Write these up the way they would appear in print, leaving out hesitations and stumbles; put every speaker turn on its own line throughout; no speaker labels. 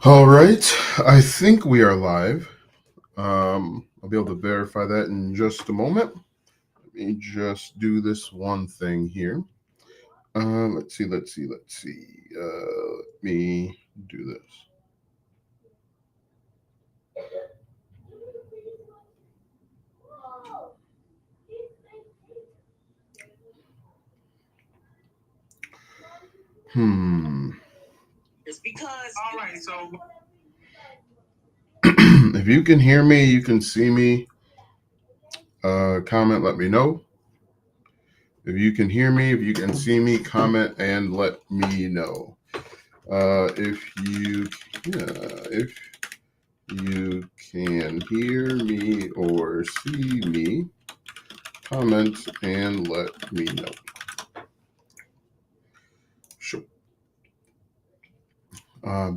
All right, I think we are live. I'll be able to verify that in just a moment. Let me just do this one thing here. Let's see. Let me do this. Hmm.
It's because all right, so
If you can hear me, you can see me. Comment, let me know. If you can hear me, if you can see me, comment and let me know. If you, if you can hear me or see me, comment and let me know. Sure.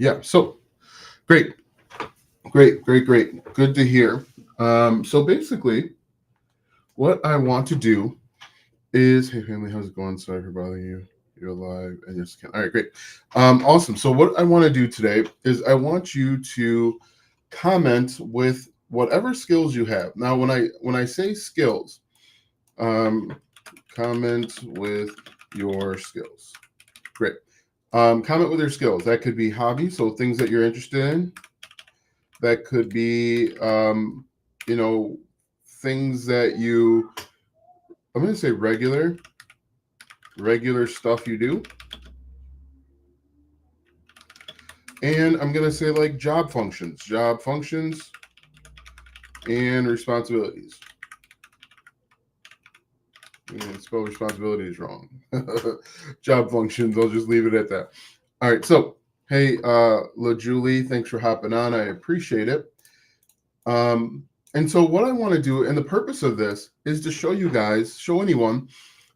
Yeah. So great, great. Good to hear. So basically, what I want to do is, hey family, how's it going? Sorry for bothering you. You're alive and you're scan. All right, great. Awesome. So what I want to do today is I want you to comment with whatever skills you have. Now, when I say skills, um, comment with your skills. Great. Comment with your skills. That could be hobbies, so things that you're interested in. That could be, you know, things that you. I'm going to say regular stuff you do, and I'm going to say like job functions, and responsibilities. Spell responsibilities wrong. Job functions. I'll just leave it at that. All right. So, hey, La Julie, thanks for hopping on. I appreciate it. And so, what I want to do, and the purpose of this is to show you guys, show anyone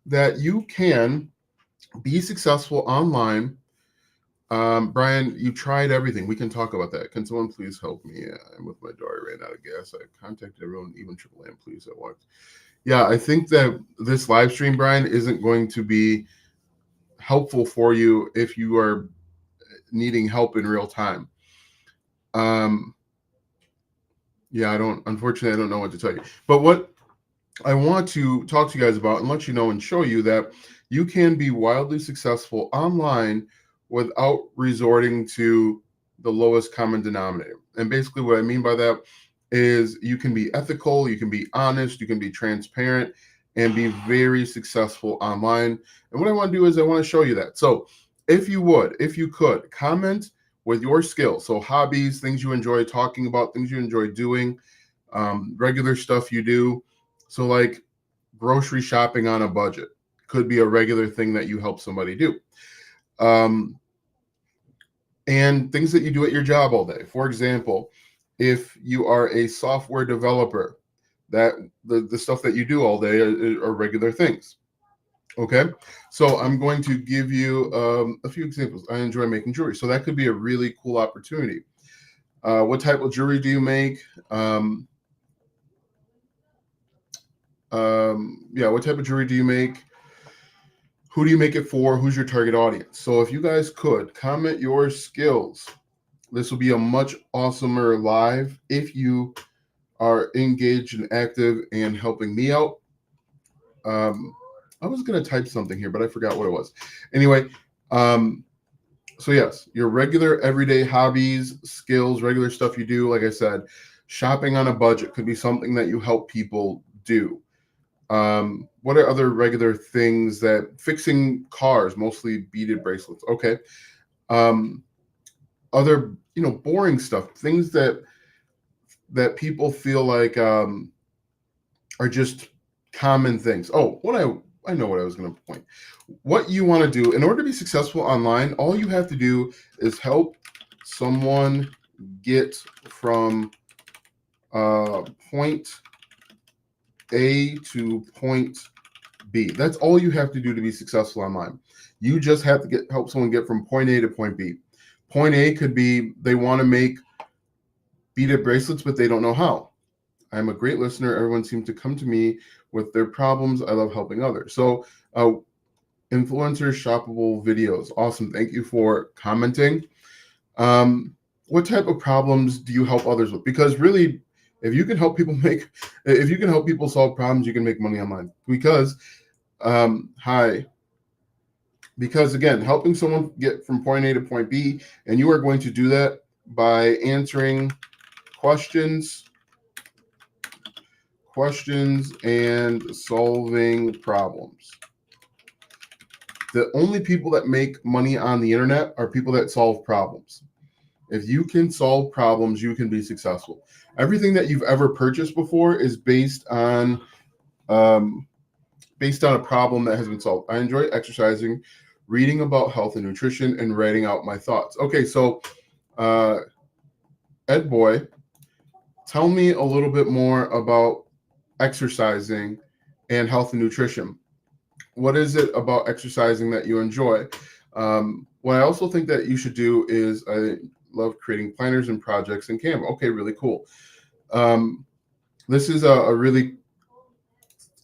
that you can be successful online. Brian, you tried everything. We can talk about that. Can someone please help me? I'm with my daughter, ran out of gas. I contacted everyone, even Triple M, please. At once. Yeah, I think that this live stream, Brian, isn't going to be helpful for you if you are needing help in real time. Um, yeah, unfortunately, I don't know what to tell you. But what I want to talk to you guys about and let you know and show you that you can be wildly successful online without resorting to the lowest common denominator. And basically, what I mean by that is you can be ethical, you can be honest, you can be transparent, and be very successful online. And what I want to do is I want to show you that. So, if you could, comment with your skills. So, hobbies, things you enjoy talking about, things you enjoy doing, regular stuff you do. So, like grocery shopping on a budget could be a regular thing that you help somebody do. Um, and things that you do at your job all day. For example, if you are a software developer, that the stuff that you do all day are regular things. Okay, so I'm going to give you a few examples. I enjoy making jewelry, so that could be a really cool opportunity. What type of jewelry do you make? Yeah, what type of jewelry do you make? Who do you make it for? Who's your target audience? So if you guys could comment your skills, this will be a much awesomer live if you are engaged and active and helping me out. Um, I was going to type something here, but I forgot what it was. Anyway, um, so yes, your regular everyday hobbies, skills, regular stuff you do, like I said, shopping on a budget could be something that you help people do. What are other regular things that fixing cars, mostly beaded bracelets? Okay. Um, other, boring stuff, things that people feel like are just common things. Oh, what I know what I was going to point. What you want to do in order to be successful online, all you have to do is help someone get from point A to point B. That's all you have to do to be successful online. You just have to help someone get from point A to point B. Point A could be they want to make beaded bracelets, but they don't know how. I'm a great listener. Everyone seems to come to me with their problems. I love helping others. So, influencer shoppable videos. Awesome. Thank you for commenting. Um, what type of problems do you help others with? Because really, if you can help people if you can help people solve problems, you can make money online. Because, hi, because again, helping someone get from point A to point B, and you are going to do that by answering questions, and solving problems. The only people that make money on the internet are people that solve problems. If you can solve problems, you can be successful. Everything that you've ever purchased before is um, based on a problem that has been solved. I enjoy exercising, reading about health and nutrition, and writing out my thoughts. Okay, so uh, Ed Boy, tell me a little bit more about exercising and health and nutrition. What is it about exercising that you enjoy? What I also think that you should do is I love creating planners and projects in Canva. Okay, really cool. This is a really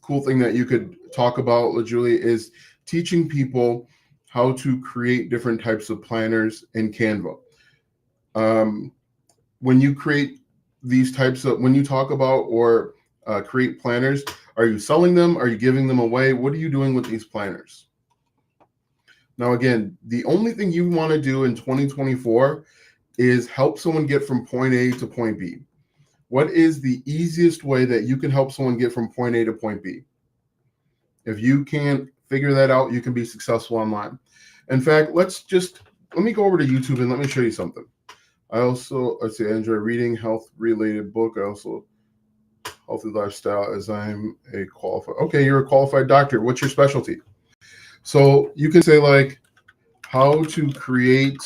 cool thing that you could talk about, Julie, is teaching people how to create different types of planners in Canva. When you create these types of, when you talk about or create planners, are you selling them? Are you giving them away? What are you doing with these planners? Now, again, the only thing you want to do in 2024 is help someone get from point A to point B. What is the easiest way that you can help someone get from point A to point B? If you can't figure that out, you can be successful online. In fact, let me go over to YouTube and let me show you something. Let's see, I enjoy reading health-related book. I also healthy lifestyle as I'm a qualified. Okay, you're a qualified doctor. What's your specialty? So you can say like how to create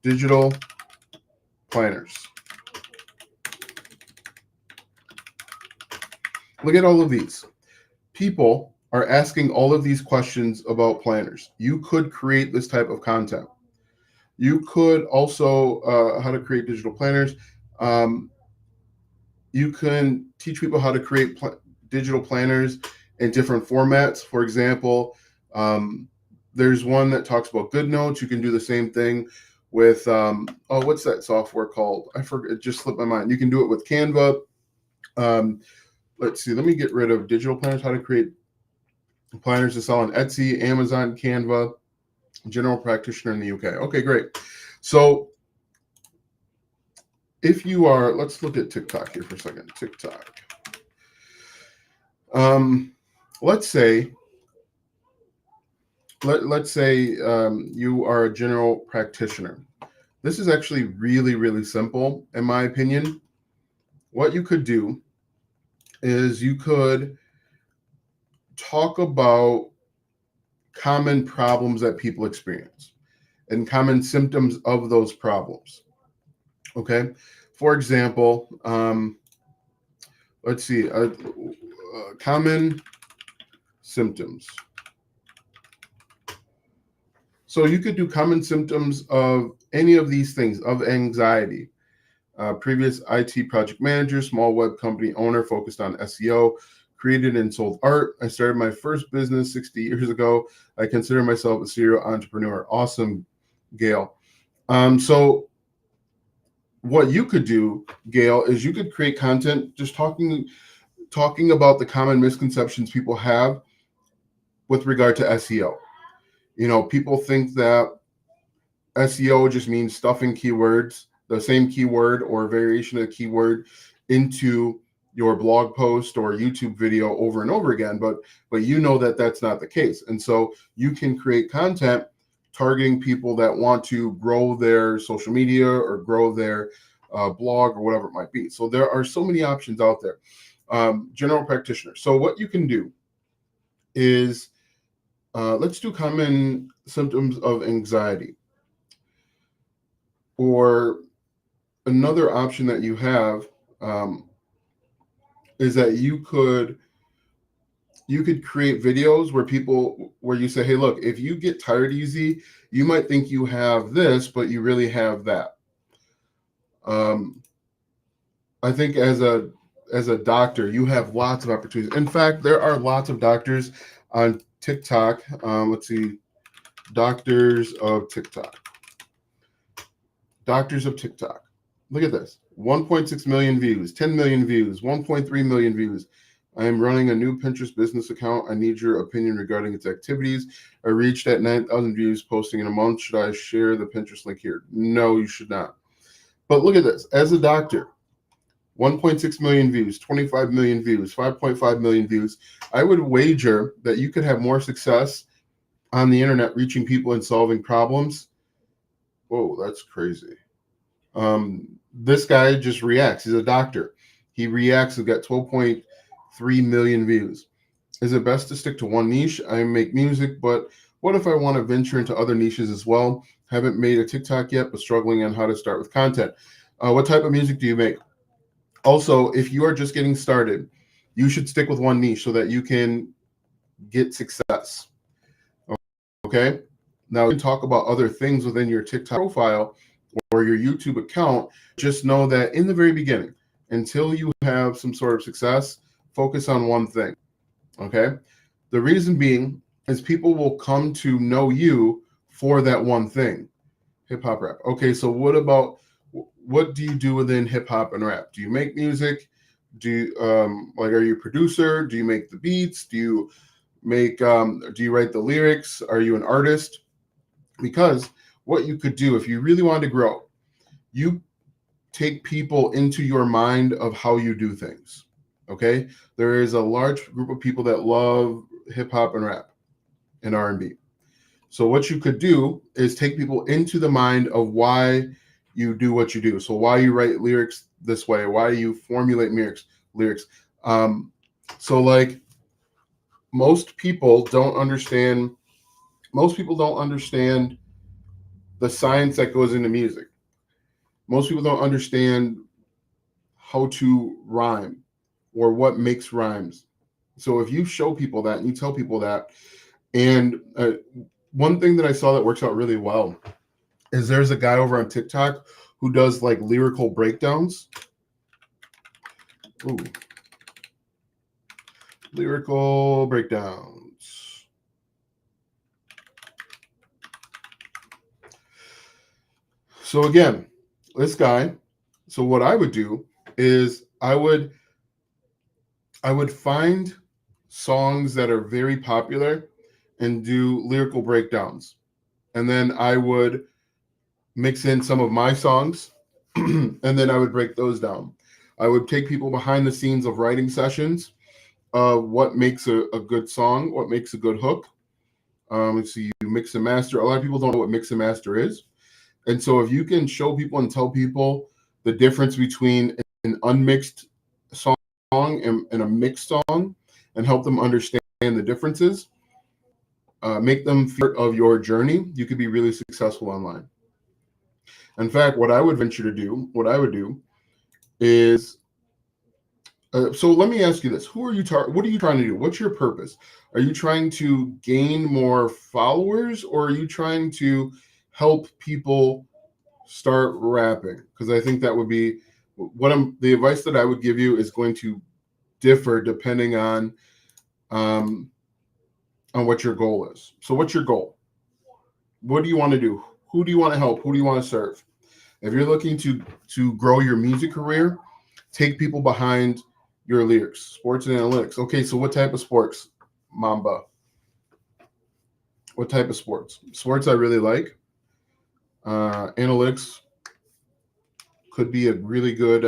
digital planners. Look at all of these. People are asking all of these questions about planners. You could create this type of content. You could also how to create digital planners. You can teach people how to create digital planners in different formats. For example, there's one that talks about GoodNotes. You can do the same thing with what's that software called? I forget. It just slipped my mind. You can do it with Canva. Let's see. Let me get rid of digital planners. How to create planners to sell on Etsy, Amazon, Canva, general practitioner in the UK. Okay, great. So if you are, let's look at TikTok here for a second. TikTok. Let's say you are a general practitioner. This is actually really, really simple, in my opinion. What you could do is you could talk about common problems that people experience and common symptoms of those problems. Okay. For example, let's see, common symptoms. So you could do common symptoms of any of these things, of anxiety. Previous IT project manager, small web company owner focused on SEO, created and sold art. I started my first business 60 years ago. I consider myself a serial entrepreneur. Awesome, Gail. So what you could do, Gail, is you could create content just talking about the common misconceptions people have with regard to SEO. You know, people think that SEO just means stuffing keywords, the same keyword or variation of the keyword into your blog post or YouTube video over and over again, but you know that that's not the case. And so you can create content targeting people that want to grow their social media or grow their blog or whatever it might be. So there are so many options out there. General practitioner. So what you can do is let's do common symptoms of anxiety. Or another option that you have is that you could create videos where you say, hey, look, if you get tired easy, you might think you have this, but you really have that. I think as a doctor, you have lots of opportunities. In fact, there are lots of doctors on TikTok. Let's see, doctors of TikTok. Look at this. 1.6 million views, 10 million views, 1.3 million views. I am running a new Pinterest business account. I need your opinion regarding its activities. I reached at 9,000 views posting in a month. Should I share the Pinterest link here? No, you should not. But look at this. As a doctor, 1.6 million views, 25 million views, 5.5 million views. I would wager that you could have more success on the internet reaching people and solving problems. Whoa, that's crazy. This guy just reacts. He's a doctor. He reacts and got 12.3 million views. Is it best to stick to one niche? I make music, but what if I want to venture into other niches as well? Haven't made a TikTok yet, but struggling on how to start with content. What type of music do you make? Also, if you are just getting started, you should stick with one niche so that you can get success. Okay. Now, you can talk about other things within your TikTok profile or your YouTube account. Just know that in the very beginning, until you have some sort of success, focus on one thing. Okay. The reason being is people will come to know you for that one thing. Hip hop rap. Okay. So what do you do within hip hop and rap? Do you make music? Do you, are you a producer? Do you make the beats? Do you write the lyrics? Are you an artist? Because what you could do if you really wanted to grow, you take people into your mind of how you do things. Okay, there is a large group of people that love hip hop and rap and R&B. So what you could do is take people into the mind of why you do what you do. So why you write lyrics this way, why you formulate lyrics. So like most people don't understand the science that goes into music. Most people don't understand how to rhyme or what makes rhymes. So if you show people that and you tell people that, and one thing that I saw that works out really well is there's a guy over on TikTok who does like lyrical breakdowns. Ooh. Lyrical breakdowns. So again, this guy, so what I would do is I would find songs that are very popular and do lyrical breakdowns. And then I would mix in some of my songs and then I would break those down. I would take people behind the scenes of writing sessions, what makes a good song, what makes a good hook. So you mix and master. A lot of people don't know what mix and master is. And so if you can show people and tell people the difference between an unmixed song and a mixed song and help them understand the differences, make them part of your journey, you could be really successful online. In fact, what I would do is, so let me ask you this. What are you trying to do? What's your purpose? Are you trying to gain more followers or are you trying to help people start rapping? Because I think that would be the advice that I would give you is going to differ depending on what your goal is. So what's your goal? What do you want to do? Who do you want to help? Who do you want to serve? If you're looking to grow your music career, take people behind your lyrics. Sports and analytics. Okay, so what type of sports? Mamba. What type of sports? Sports I really like. Analytics could be a really good,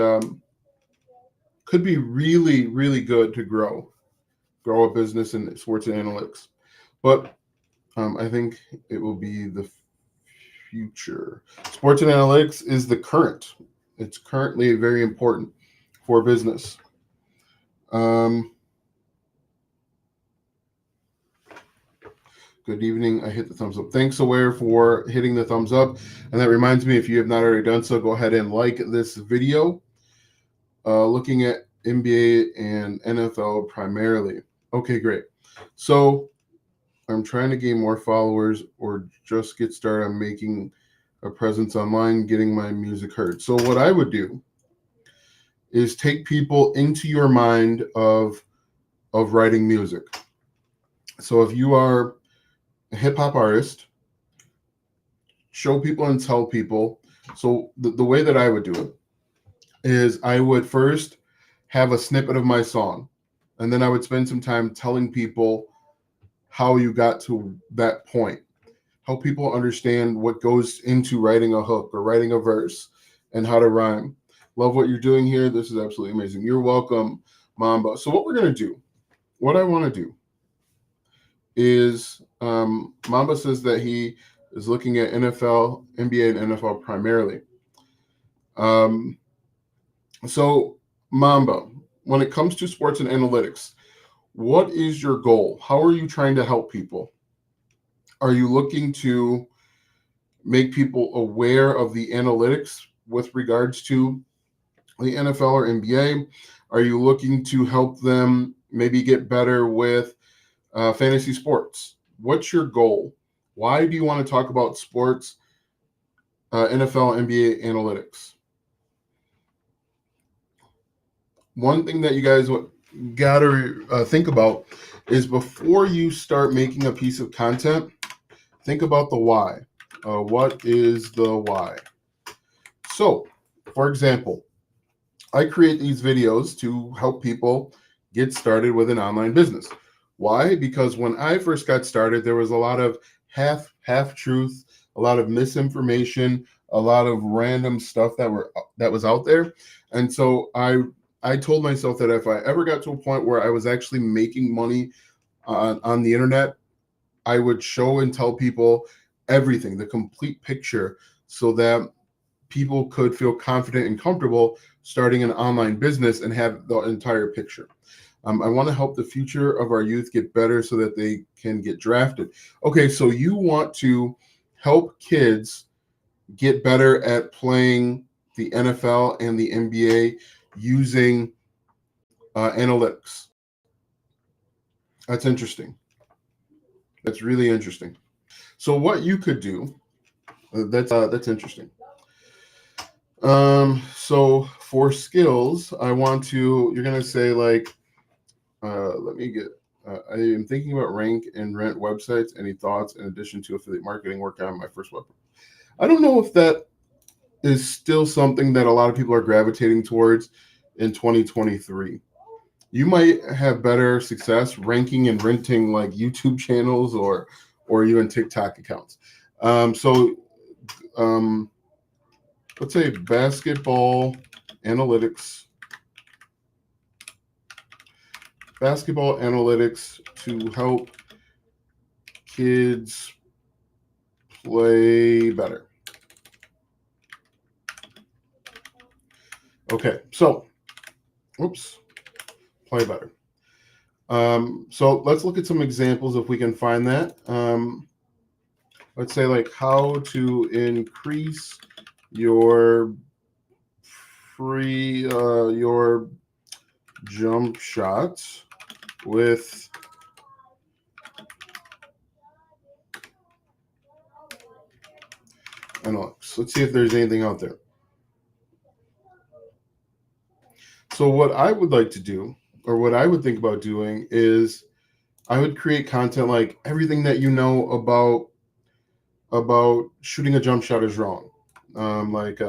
could be really, really good to grow a business in sports and analytics. But I think it will be the future. Sports and analytics is the current. It's currently very important for business. Good evening. I hit the thumbs up. Thanks, Aware, for hitting the thumbs up. And that reminds me, if you have not already done so, go ahead and like this video. Looking at NBA and NFL primarily. Okay, great. So I'm trying to gain more followers or just get started on making a presence online, getting my music heard. So what I would do is take people into your mind of writing music. So if you are a hip hop artist, show people and tell people. So the way that I would do it is I would first have a snippet of my song, and then I would spend some time telling people how you got to that point, help people understand what goes into writing a hook or writing a verse and how to rhyme. Love what you're doing here. This is absolutely amazing. You're welcome, Mamba. So what we're gonna do, what I want to do is Mamba says that he is looking at NFL, NBA, and NFL primarily. Um, so Mamba, when it comes to sports and analytics, what is your goal? How are you trying to help people? Are you looking to make people aware of the analytics with regards to the NFL or NBA? Are you looking to help them maybe get better with fantasy sports? What's your goal? Why do you want to talk about sports, NFL, NBA analytics? One thing that you guys got to think about is before you start making a piece of content, think about the why. What is the why? So, for example, I create these videos to help people get started with an online business. Why? Because when I first got started, there was a lot of half truth, a lot of misinformation, a lot of random stuff that was out there. And so I told myself that if I ever got to a point where I was actually making money on the internet, I would show and tell people everything, the complete picture, so that people could feel confident and comfortable starting an online business and have the entire picture. I want to help the future of our youth get better so that they can get drafted. Okay, so you want to help kids get better at playing the NFL and the NBA using analytics. That's interesting. That's really interesting. So what you could do, that's interesting. So for skills, I want to, you're going to say like, let me get, I am thinking about rank and rent websites. Any thoughts in addition to affiliate marketing work on my first web? I don't know if that is still something that a lot of people are gravitating towards in 2023. You might have better success ranking and renting like YouTube channels or even TikTok accounts. So um, let's say analytics, basketball analytics to help kids play better. Okay, so, oops, play better. So let's look at some examples if we can find that. Let's say like how to increase your your jump shots with analytics. Let's see if there's anything out there. So what I would like to do, or what I would think about doing, is I would create content like everything that you know about shooting a jump shot is wrong. Like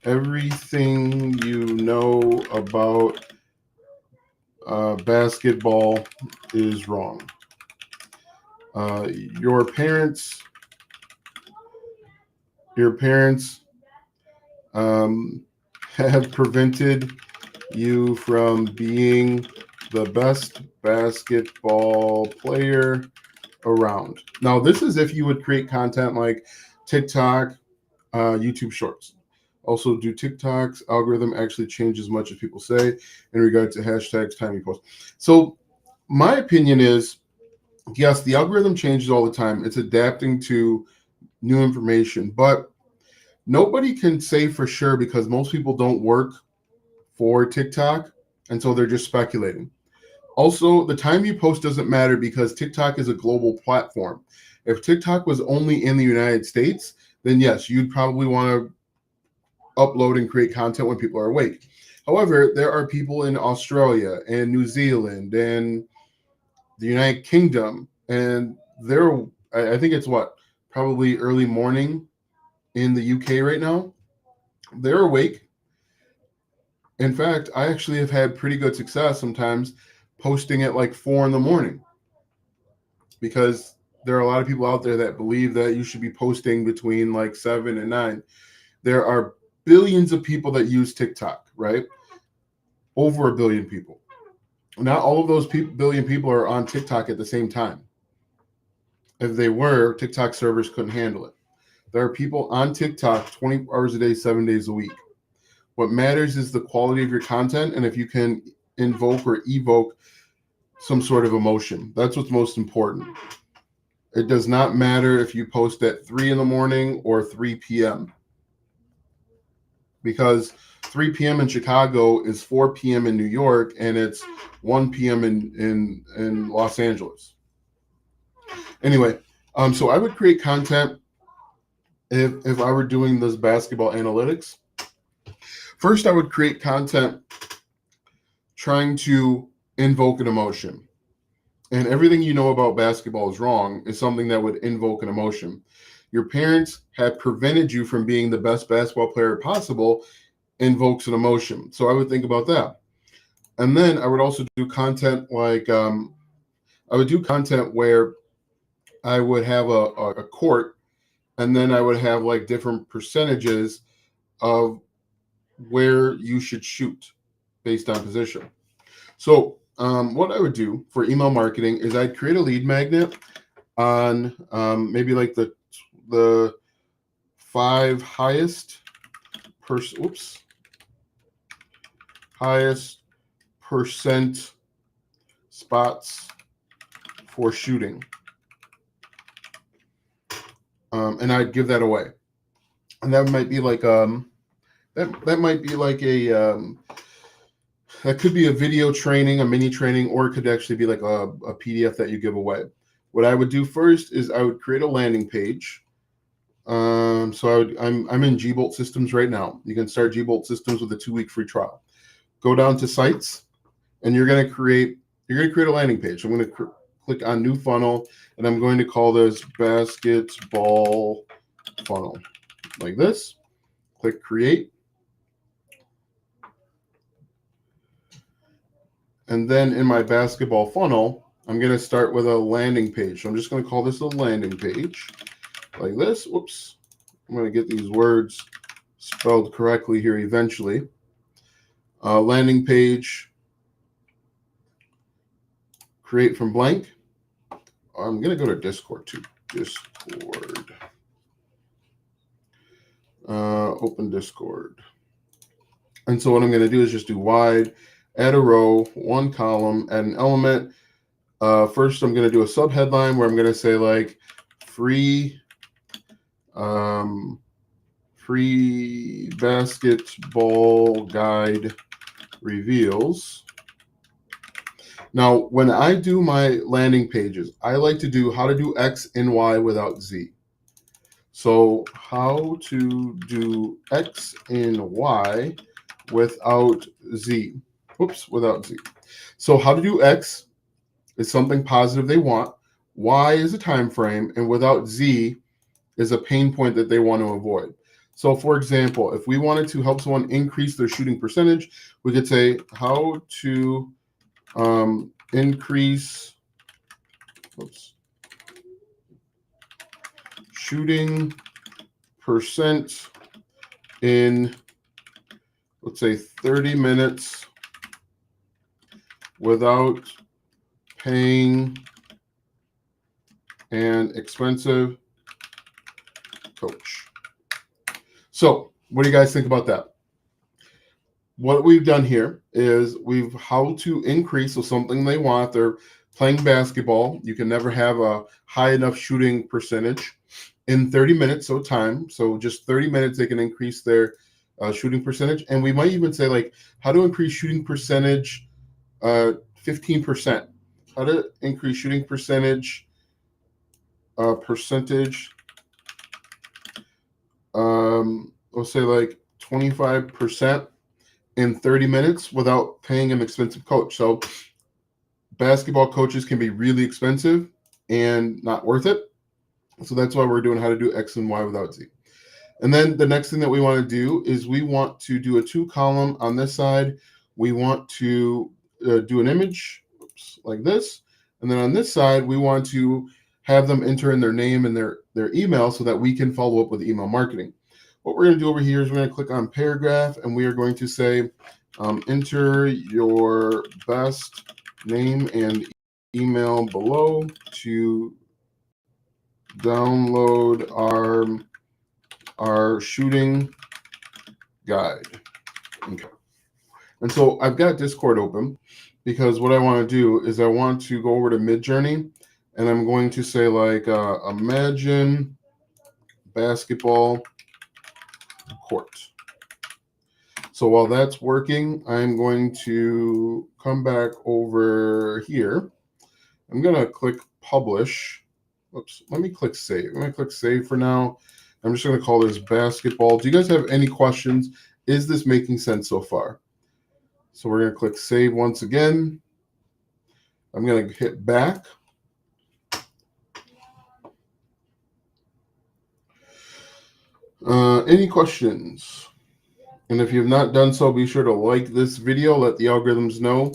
everything you know about basketball is wrong. Uh, your parents, your parents um, have prevented you from being the best basketball player around. Now, this is if you would create content like TikTok, YouTube Shorts. Also, do TikTok's algorithm actually change as much as people say in regard to hashtags, time you post? So, my opinion is yes, the algorithm changes all the time. It's adapting to new information, but nobody can say for sure because most people don't work for TikTok, and so they're just speculating. Also, the time you post doesn't matter because TikTok is a global platform. If TikTok was only in the United States, then yes, you'd probably want to upload and create content when people are awake. However, there are people in Australia and New Zealand and the United Kingdom, and they're, I think it's probably early morning in the UK right now. They're awake In fact, I actually have had pretty good success sometimes posting at like 4 in the morning, because there are a lot of people out there that believe that you should be posting between like 7 and 9. There are billions of people that use TikTok, right? Over a billion people. Not all of those billion people are on TikTok at the same time. If they were, TikTok servers couldn't handle it. There are people on TikTok 20 hours a day, 7 days a week. What matters is the quality of your content, and if you can invoke or evoke some sort of emotion. That's what's most important. It does not matter if you post at 3 in the morning or 3 p.m. because 3 p.m. in Chicago is 4 p.m. in New York, and it's 1 p.m. in Los Angeles. Anyway, so I would create content if I were doing this basketball analytics. First, I would create content trying to invoke an emotion. And everything you know about basketball is wrong is something that would invoke an emotion. Your parents have prevented you from being the best basketball player possible, invokes an emotion. So I would think about that. And then I would also do content like I would do content where I would have a court, and then I would have like different percentages of where you should shoot based on position. So what I would do for email marketing is I'd create a lead magnet on maybe like the 5 highest percent spots for shooting, and I'd give that away. And that might be like that might be like a that could be a video training, a mini training, or it could actually be like a PDF that you give away. What I would do first is I would create a landing page. So I'm in Gbolt Systems right now. You can start Gbolt Systems with a 2-week free trial. Go down to sites, and you're going to create a landing page. I'm going to click on new funnel, and I'm going to call this basketball funnel, like this. Click create. And then in my basketball funnel, I'm going to start with a landing page. So I'm just going to call this a landing page, like this. Whoops. I'm going to get these words spelled correctly here eventually. Landing page, create from blank. I'm going to go to Discord too. Discord. Open Discord. And so what I'm going to do is just do wide, add a row, 1 column, add an element. First, I'm going to do a sub headline where I'm going to say like free basketball guide reveals. Now, when I do my landing pages, I like to do how to do X and Y without Z. So how to do X and Y without Z. Without Z. So how to do X is something positive they want. Y is a time frame, and without Z is a pain point that they want to avoid. So for example, if we wanted to help someone increase their shooting percentage, we could say how to increase shooting percent in, let's say, 30 minutes without paying an expensive coach. So what do you guys think about that? What we've done here is we've how to increase, so something they want. They're playing basketball. You can never have a high enough shooting percentage in 30 minutes, so time. So just 30 minutes, they can increase their shooting percentage. And we might even say like how to increase shooting percentage 15%. How to increase shooting percentage let's say like 25% in 30 minutes without paying an expensive coach. So basketball coaches can be really expensive and not worth it. So that's why we're doing how to do X and Y without Z. And then the next thing that we want to do is we want to do a 2-column on this side. We want to do an image like this. And then on this side, we want to have them enter in their name and their email so that we can follow up with email marketing. What we're going to do over here is we're going to click on paragraph, and we are going to say, enter your best name and email below to download our shooting guide. Okay. And so I've got Discord open because what I want to do is I want to go over to Midjourney, and I'm going to say like imagine basketball court. So while that's working, I'm going to come back over here. I'm going to click publish. Oops, let me click save. I'm going to click save for now. I'm just going to call this basketball. Do you guys have any questions? Is this making sense so far? So we're going to click save once again. I'm going to hit back. Any questions? And if you've not done so, be sure to like this video. Let the algorithms know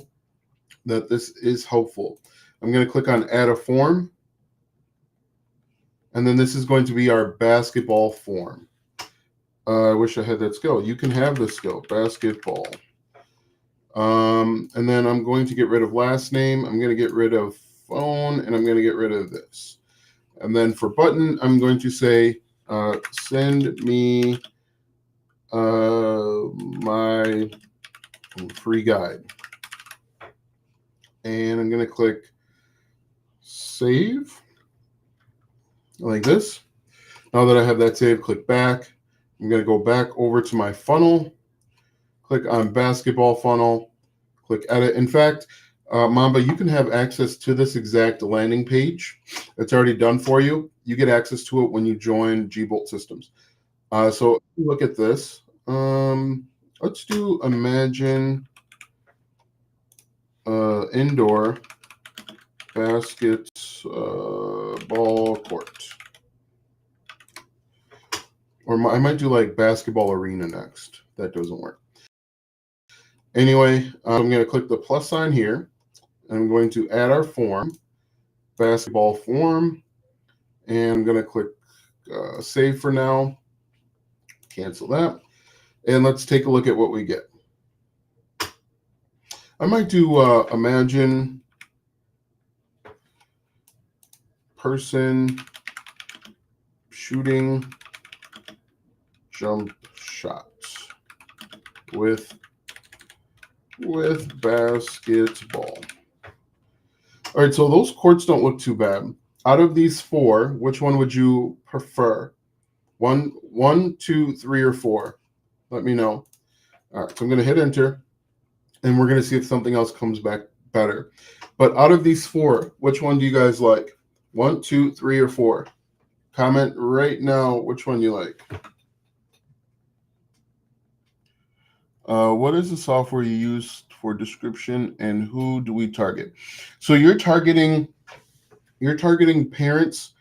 that this is helpful. I'm going to click on add a form. And then this is going to be our basketball form. I wish I had that skill. You can have this skill, basketball. And then I'm going to get rid of last name. I'm going to get rid of phone, and I'm going to get rid of this. And then for button, I'm going to say, send me my free guide. And I'm going to click save like this. Now that I have that saved, click back. I'm going to go back over to my funnel, click on basketball funnel, click edit. In fact, Mamba, you can have access to this exact landing page. It's already done for you. You get access to it when you join Gbolt Systems. So look at this. Let's do imagine indoor basketball court. Or I might do like basketball arena next. That doesn't work. Anyway, I'm going to click the plus sign here. I'm going to add our form, basketball form, and I'm going to click save for now. Cancel that. And let's take a look at what we get. I might do imagine person shooting jump shots with basketball. All right, so those courts don't look too bad. Out of these 4, which one would you prefer? 1, 2, 3, or 4? Let me know. All right, so I'm going to hit enter, and we're going to see if something else comes back better. But out of these 4, which one do you guys like? 1, 2, 3, or 4? Comment right now which one you like. What is the software you use for description, and who do we target? So you're targeting parents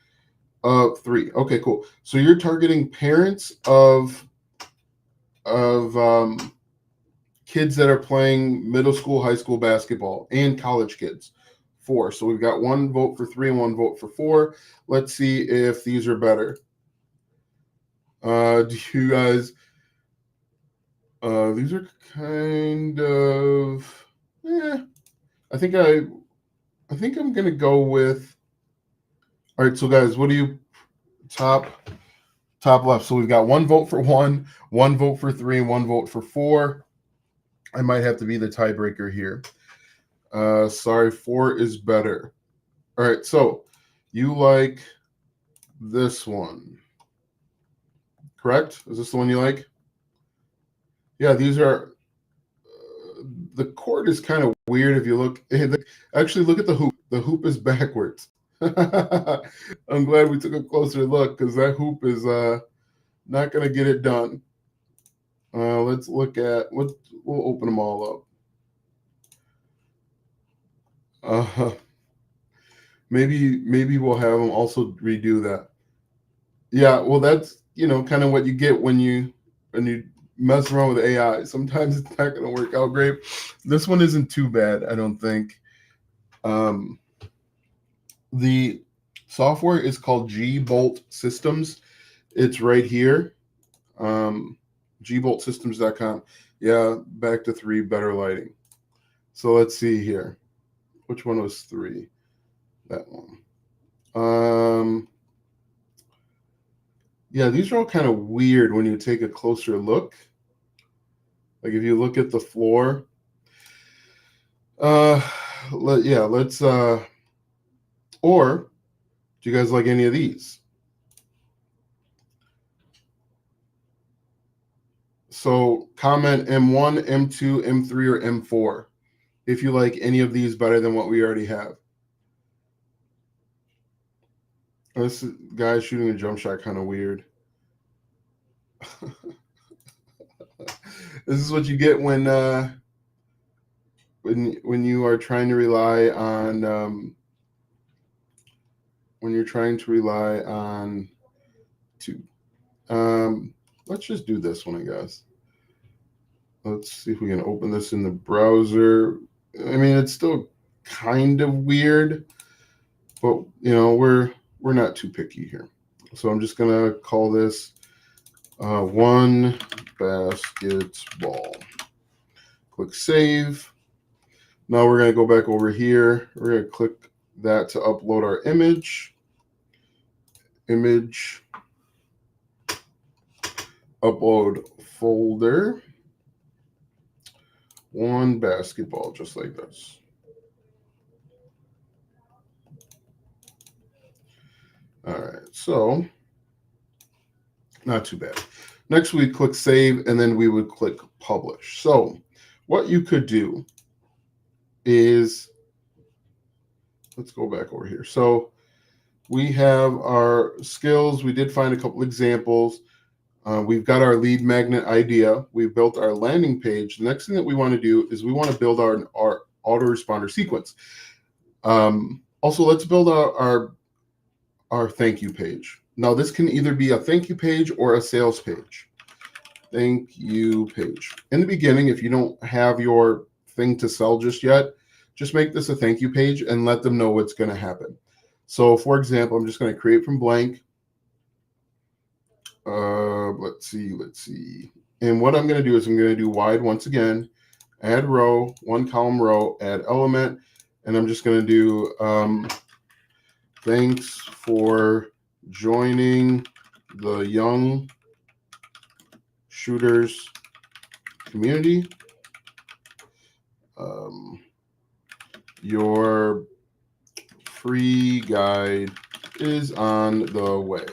of 3. Okay, cool. So you're targeting parents of kids that are playing middle school, high school basketball, and college kids. 4. So we've got 1 vote for 3 and 1 vote for 4. Let's see if these are better. Do you guys? These are kind of. I think I'm gonna go with. All right, so guys, what do you top left? So we've got 1 vote for 1, 1 vote for 3, and 1 vote for 4. I might have to be the tiebreaker here. Sorry, 4 is better. All right, so you like this one, correct? Is this the one you like? Yeah, these are. The court is kind of weird if you look. Actually, look at the hoop. The hoop is backwards. I'm glad we took a closer look because that hoop is not going to get it done. Let's look at what. We'll open them all up. Maybe we'll have them also redo that. Yeah, well, kind of what you get when you mess around with AI. Sometimes it's not going to work out great. This one isn't too bad, I don't think. The software is called G-Bolt Systems. It's right here. gboltsystems.com. Yeah, back to 3, better lighting. So let's see here. Which one was 3? That one. Yeah, these are all kind of weird when you take a closer look. Like if you look at the floor. Let's or do you guys like any of these? So comment M1, M2, M3, or M4 if you like any of these better than what we already have. This guy's shooting a jump shot kind of weird. This is what you get when you are trying to rely on two. Let's just do this one, I guess. Let's see if we can open this in the browser. I mean, it's still kind of weird, but we're not too picky here. So I'm just gonna call this one basketball. Click save. Now we're gonna go back over here. We're gonna click that to upload our image. Upload folder. One basketball, just like this. All right, so not too bad. Next, we click save, and then we would click publish. So what you could do is, let's go back over here. So we have our skills. We did find a couple examples. We've got our lead magnet idea. We've built our landing page. The next thing that we want to do is we want to build our autoresponder sequence. Also, let's build our thank you page. Now, this can either be a thank you page or a sales page. Thank you page. In the beginning, if you don't have your thing to sell just yet, just make this a thank you page and let them know what's going to happen. So, for example, I'm just going to create from blank. Let's see. And what I'm going to do is I'm going to do wide once again, add row, one column row, add element, and I'm just going to do thanks for joining the young shooters community. Your free guide is on the way.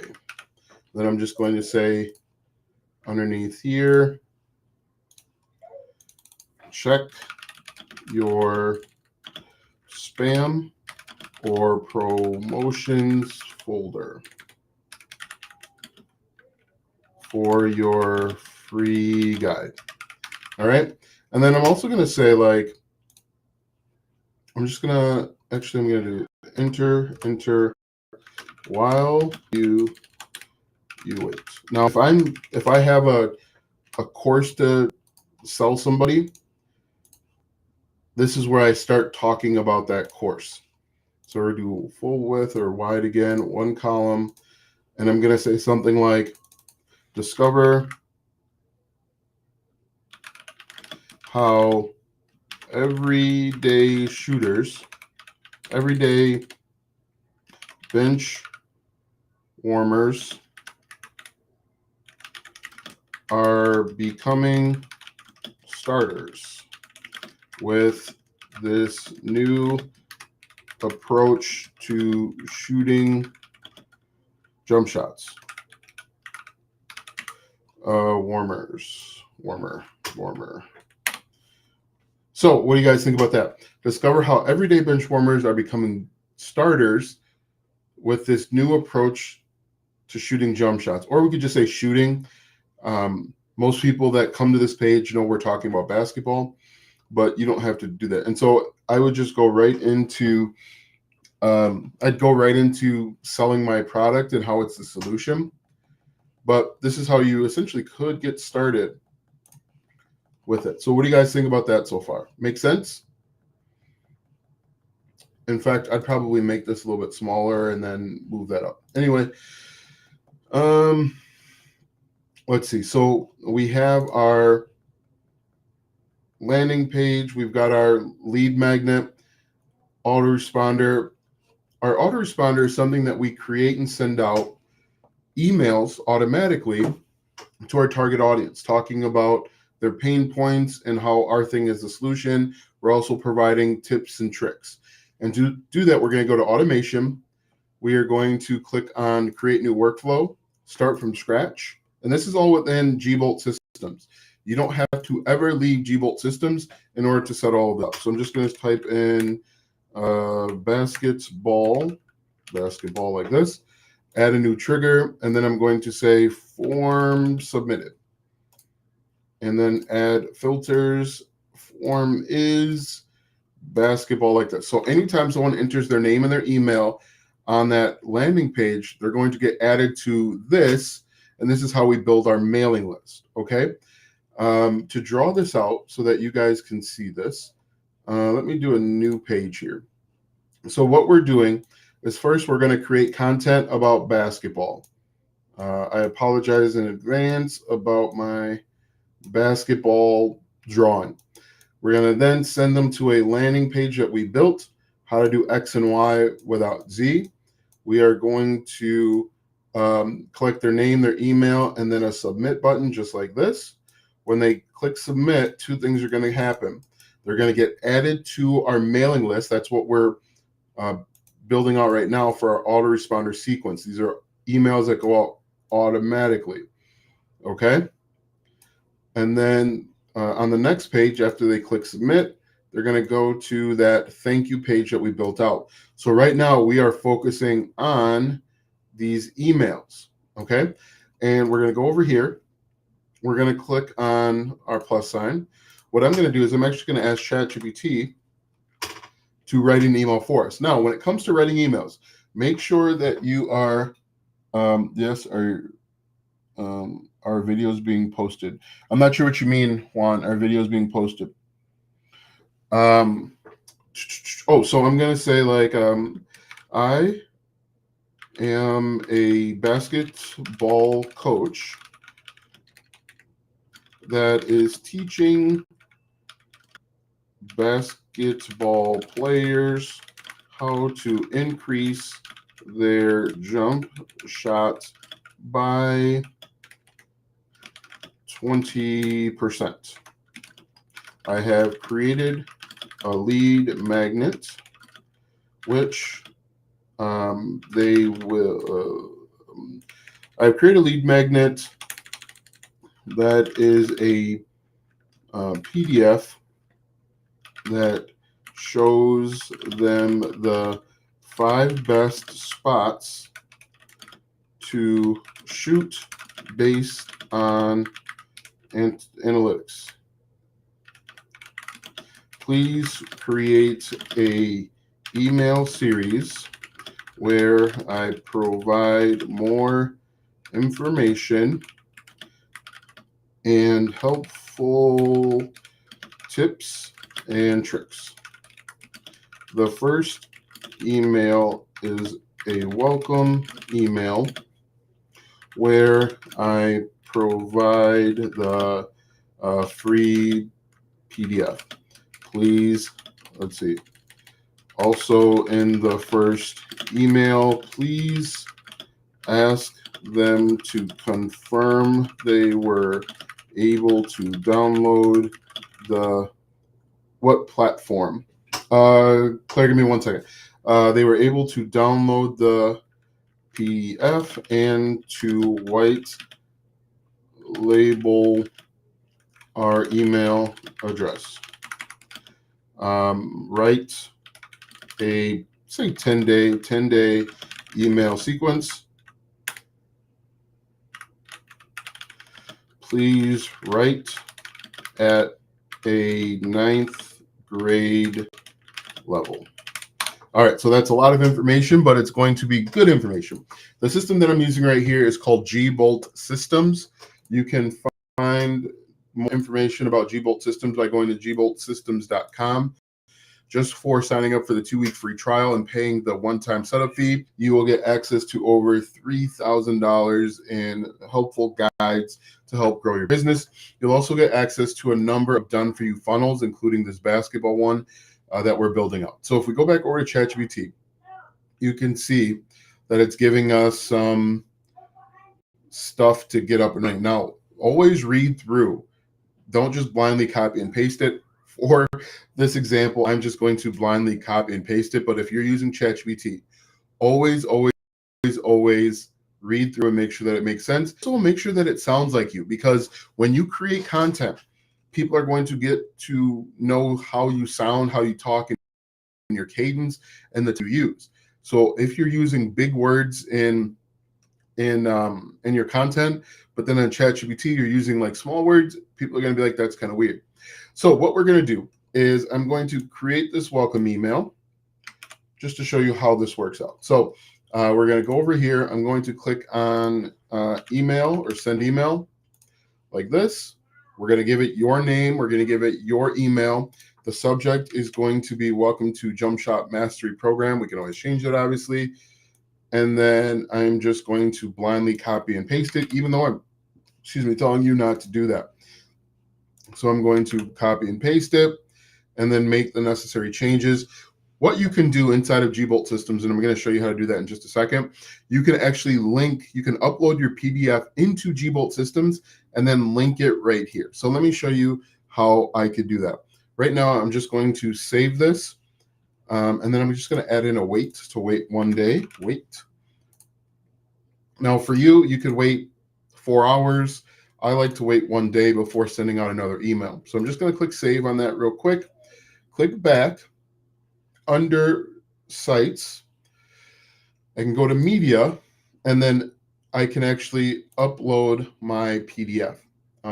Then I'm just going to say underneath here, check your spam or promotions folder for your free guide. All right. And then I'm also going to say, like, I'm going to do enter while you wait. Now, if I have a course to sell somebody, this is where I start talking about that course. So we do full width or wide again, one column, and I'm going to say something like, discover how everyday bench warmers are becoming starters with this new approach to shooting jump shots. Warmer. So what do you guys think about that? Discover how everyday bench warmers are becoming starters with this new approach to shooting jump shots. Or we could just say shooting. Most people that come to this page know we're talking about basketball, but you don't have to do that. And so I would just go right into, selling my product and how it's the solution. but this is how you essentially could get started with it. So what do you guys think about that so far? Make sense? In fact, I'd probably make this a little bit smaller and then move that up. Anyway, let's see. So we have our landing page. We've got our lead magnet, autoresponder. Our autoresponder is something that we create and send out emails automatically to our target audience, talking about their pain points and how our thing is the solution. We're also providing tips and tricks. And to do that, we're going to go to automation. We are going to click on create new workflow, start from scratch. And this is all within Gbolt systems. You don't have to ever leave Gbolt systems in order to set all of that up. So I'm just going to type in basketball like this, add a new trigger, and then I'm going to say form submitted. And then add filters, form is basketball like that. So anytime someone enters their name and their email on that landing page, they're going to get added to this, and this is how we build our mailing list, okay? To draw this out so that you guys can see this, let me do a new page here. So what we're doing is first we're going to create content about basketball. I apologize in advance about my basketball drawing. We're going to then send them to a landing page that we built, how to do X and Y without Z. We are going to collect their name, their email, and then a submit button just like this. When they click submit, two things are going to happen. They're going to get added to our mailing list. That's what we're building out right now for our autoresponder sequence. These are emails that go out automatically, okay? And then on the next page, after they click submit, they're going to go to that thank you page that we built out. So right now we are focusing on these emails, okay? And we're going to go over here. We're going to click on our plus sign. What I'm going to do is I'm actually going to ask ChatGPT to write an email for us. Now, when it comes to writing emails, make sure that you are, yes, our videos being posted. I'm not sure what you mean, Juan. Our videos being posted. So I'm gonna say like I am a basketball coach that is teaching basketball players how to increase their jump shot by 20%. I have created a lead magnet, which they will. I've created a lead magnet that is a PDF that shows them the 5 best spots to shoot based on analytics. Please create a email series where I provide more information and helpful tips and tricks. The first email is a welcome email where I provide the free PDF. Please, let's see. Also in the first email, please ask them to confirm they were able to download what platform? Claire, give me 1 second. They were able to download the PDF and to white label our email address. Write a say 10-day email sequence. Please write at a 9th grade level. All right, so that's a lot of information, but it's going to be good information. The system that I'm using right here is called G-Bolt Systems. You can find more information about G-Bolt Systems by going to gboltsystems.com. Just for signing up for the 2-week free trial and paying the one-time setup fee, you will get access to over $3,000 in helpful guides to help grow your business. You'll also get access to a number of done-for-you funnels, including this basketball one that we're building out. So if we go back over to ChatGPT, you can see that it's giving us some stuff to get up and running. Now, always read through. Don't just blindly copy and paste it. For this example, I'm just going to blindly copy and paste it. But if you're using ChatGPT, always read through and make sure that it makes sense. So make sure that it sounds like you, because when you create content, people are going to get to know how you sound, how you talk, and your cadence, and the to use. So if you're using big words in your content, but then on ChatGPT you're using like small words, people are going to be like, that's kind of weird. So what we're going to do is I'm going to create this welcome email just to show you how this works out. So we're going to go over here. I'm going to click on email or send email like this. We're going to give it your name. We're going to give it your email. The subject is going to be welcome to Jump Shot Mastery Program. We can always change that, obviously. And then I'm just going to blindly copy and paste it, even though I'm, telling you not to do that. So I'm going to copy and paste it and then make the necessary changes. What you can do inside of G-Bolt Systems, and I'm going to show you how to do that in just a second, you can actually you can upload your PDF into G-Bolt Systems and then link it right here. So let me show you how I could do that. Right now, I'm just going to save this, and then I'm just going to add in a wait to wait 1 day. Wait. Now, for you, you could wait 4 hours. I like to wait 1 day before sending out another email. So I'm just going to click save on that real quick. Click back. Under sites, I can go to media, and then I can actually upload my PDF.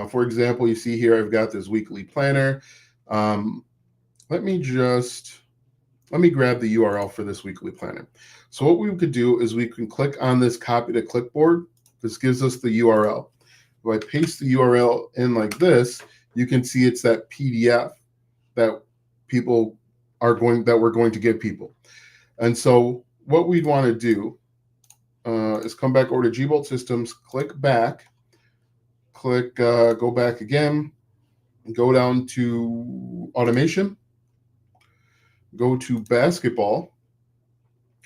For example, you see here I've got this weekly planner. Let me grab the URL for this weekly planner. So what we could do is we can click on this copy to clipboard. This gives us the URL. If I paste the URL in like this, you can see it's that PDF that we're going to give people. And so what we'd want to do is come back over to G-Bolt Systems, click back, go back again, go down to automation, go to basketball.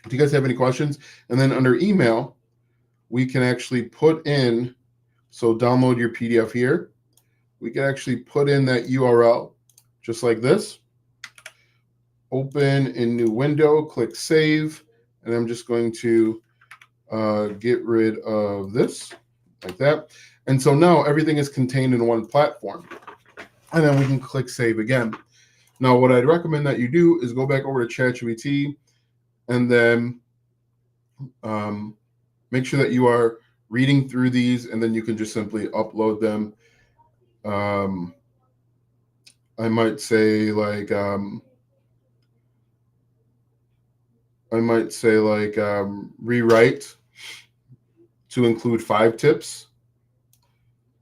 Do you guys have any questions? And then under email, we can actually put in, so download your PDF here. We can actually put in that URL just like this. Open in new window, click save, and I'm just going to get rid of this like that. And so now everything is contained in one platform. And then we can click save again. Now, what I'd recommend that you do is go back over to ChatGPT and then make sure that you are reading through these, and then you can just simply upload them. I might say like rewrite to include 5 tips.